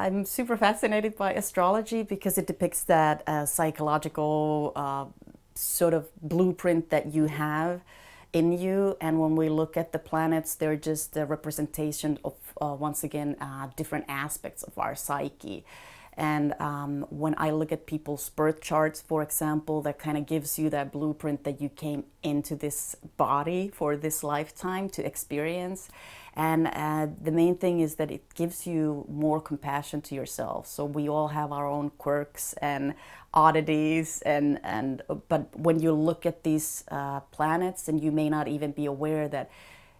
I'm super fascinated by astrology because it depicts that psychological sort of blueprint that you have in you. And when we look at the planets, they're just a representation of, once again, different aspects of our psyche. And when I look at people's birth charts, for example, that kind of gives you that blueprint that you came into this body for this lifetime to experience. And the main thing is that it gives you more compassion to yourself. So we all have our own quirks and oddities, but when you look at these planets, and you may not even be aware that,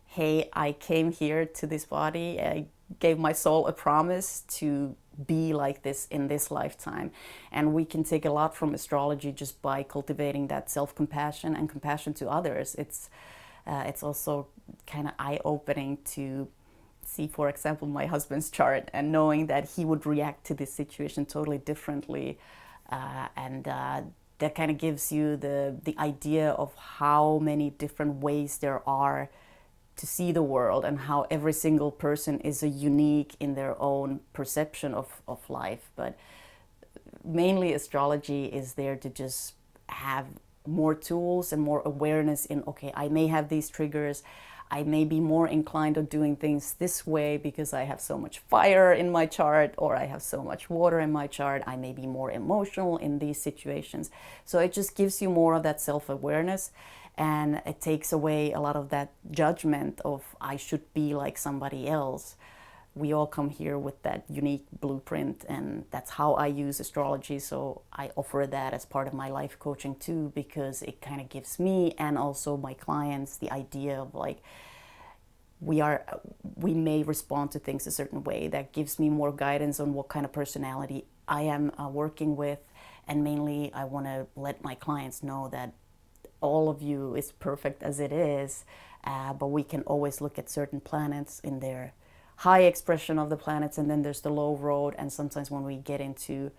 hey, I came here to this body, I gave my soul a promise to be like this in this lifetime. And we can take a lot from astrology just by cultivating that self-compassion and compassion to others. It's also kind of eye-opening to see, for example, my husband's chart and knowing that he would react to this situation totally differently. And that kind of gives you the idea of how many different ways there are to see the world, and how every single person is a unique in their own perception of life. But mainly astrology is there to just have more tools and more awareness in, okay, I may have these triggers, I may be more inclined to doing things this way because I have so much fire in my chart, or I have so much water in my chart. I may be more emotional in these situations. So it just gives you more of that self-awareness, and it takes away a lot of that judgment of I should be like somebody else. We all come here with that unique blueprint, and that's how I use astrology. So I offer that as part of my life coaching too, because it kind of gives me and also my clients the idea of like, we may respond to things a certain way that gives me more guidance on what kind of personality I am working with. And mainly I want to let my clients know that all of you is perfect as it is, but we can always look at certain planets in their high expression of the planets, and then there's the low road. And sometimes when we get into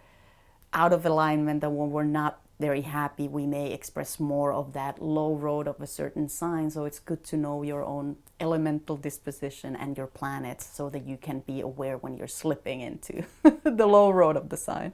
out of alignment, and when we're not very happy, we may express more of that low road of a certain sign. So it's good to know your own elemental disposition and your planets, so that you can be aware when you're slipping into the low road of the sign.